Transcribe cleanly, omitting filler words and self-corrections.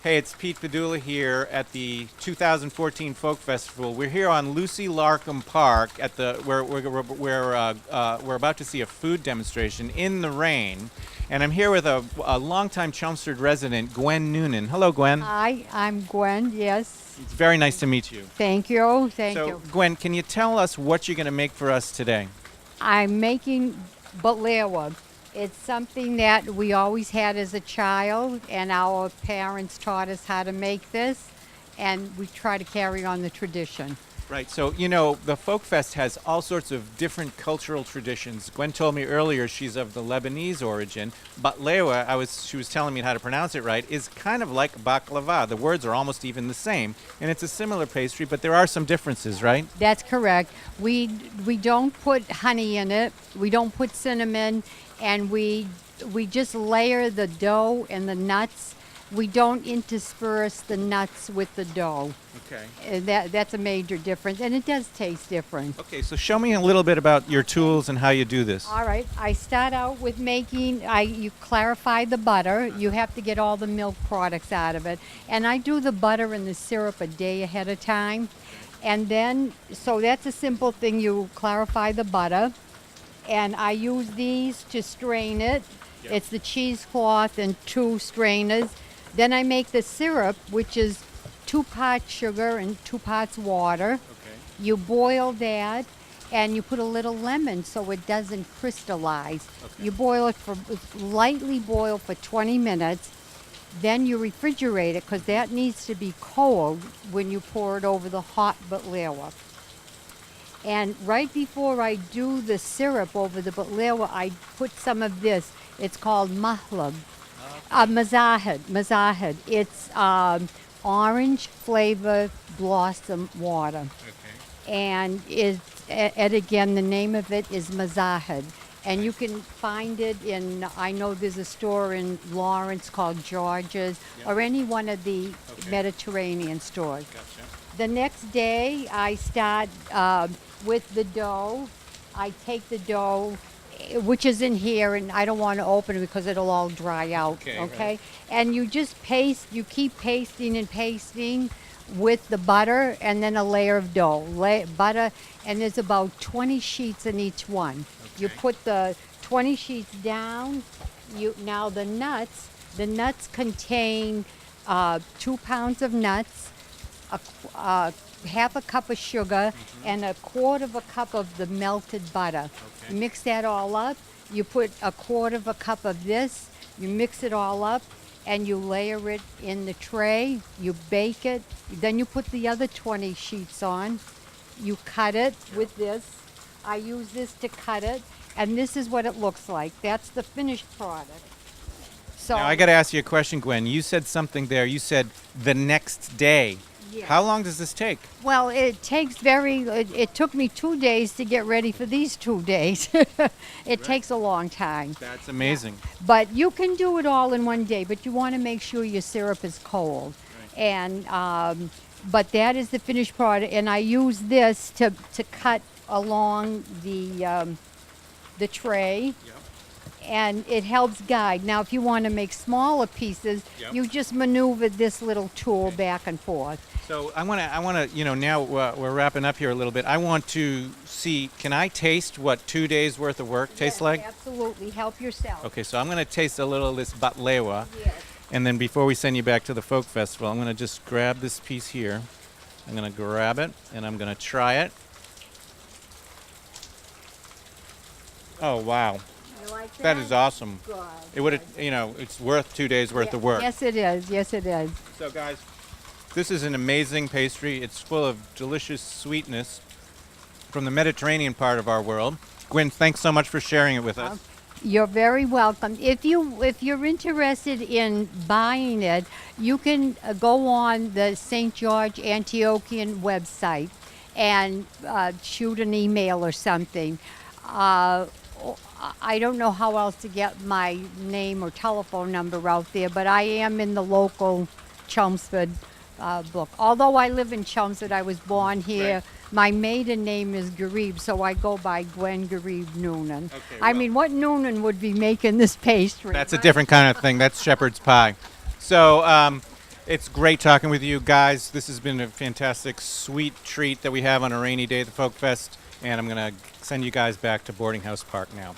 Hey, it's Pete Padula here at the 2014 Folk Festival. We're here on Lucy Larcombe Park at the where we're about to see a food demonstration in the rain, and I'm here with a longtime Chelmsford resident, Gwen Noonan. Hello, Gwen. Hi, I'm Gwen, yes. It's very nice to meet you. Thank you, thank So, you. Gwen, can you tell us what you're going to make for us today? I'm making Baklawa. It's something that we always had as a child, and our parents taught us how to make this, and we try to carry on the tradition. Right. So, you know, the Folk Fest has all sorts of different cultural traditions. Gwen told me earlier she's of the Lebanese origin. Baklawa, she was telling me how to pronounce it right, is kind of like baklava. The words are almost even the same, and it's a similar pastry, but there are some differences, right? That's correct. We don't put honey in it. We don't put cinnamon, and we just layer the dough and the nuts. We don't intersperse the nuts with the dough. Okay. That's a major difference, and it does taste different. Okay, so show me a little bit about your tools and how you do this. All right, I start out with you clarify the butter. You have to get all the milk products out of it. And I do the butter and the syrup a day ahead of time. And then, so that's a simple thing. You clarify the butter. And I use these to strain it. Yep. It's the cheesecloth and 2 strainers. Then I make the syrup, which is 2 parts sugar and 2 parts water. Okay. You boil that, and you put a little lemon so it doesn't crystallize. Okay. You boil it lightly boil for 20 minutes. Then you refrigerate it, because that needs to be cold when you pour it over the hot baklawa. And right before I do the syrup over the baklawa, I put some of this. It's called mahlab. Mazahid. It's orange flavor blossom water. Okay. And again, the name of it is mazahid. And you can find it in, I know there's a store in Lawrence called George's, Yep. or any one of the Okay. Mediterranean stores. Gotcha. The next day, I start with the dough. I take the dough, which is in here, and I don't want to open it because it'll all dry out. Okay, right. And you just you keep pasting and pasting with the butter, and then a layer of dough. Butter, and there's about 20 sheets in each one. You Okay. put the 20 sheets down. Now the nuts contain 2 pounds of nuts, half a cup of sugar, and 1/4 of a cup of the melted butter. Okay. Mix that all up. You put 1/4 of a cup of this. You mix it all up, and you layer it in the tray. You bake it. Then you put the other 20 sheets on. You cut it with this. I use this to cut it, and this is what it looks like. That's the finished product. So Now, I got to ask you a question, Gwen. You said something there. You said the next day. Yes. How long does this take? Well, it took me 2 days to get ready for these 2 days. It takes a long time. That's amazing. But you can do it all in one day, but you want to make sure your syrup is cold. Right. And but that is the finished product, and I use this to cut along the tray. Yep. And it helps guide. Now, if you want to make smaller pieces, Yep. you just maneuver this little tool back and forth. So I want to, you know, now we're wrapping up here a little bit. I want to see, can I taste what 2 days worth of work tastes Yes, like? Absolutely. Help yourself. Okay, so I'm going to taste a little of this baklawa. Yes. And then before we send you back to the folk festival, I'm going to just grab this piece here. I'm going to grab it, and I'm going to try it. Oh, wow. You like That is awesome. Good. It would, you know, it's worth 2 days worth of work. Yes, it is. Yes, it is. So, guys, this is an amazing pastry. It's full of delicious sweetness from the Mediterranean part of our world. Gwen, thanks so much for sharing it with us. You're very welcome. If you're interested in buying it, you can go on the St. George Antiochian website and shoot an email or something. I don't know how else to get my name or telephone number out there, but I am in the local Chelmsford book. Although I live in Chelmsford, I was born here. Right. My maiden name is Ghareeb, so I go by Gwen Ghareeb Noonan. Okay, I well- mean, what Noonan would be making this pastry? That's a right? different kind of thing. That's shepherd's pie. So It's great talking with you guys. This has been a fantastic, sweet treat that we have on a rainy day at the Folk Fest, and I'm going to send you guys back to Boarding House Park now.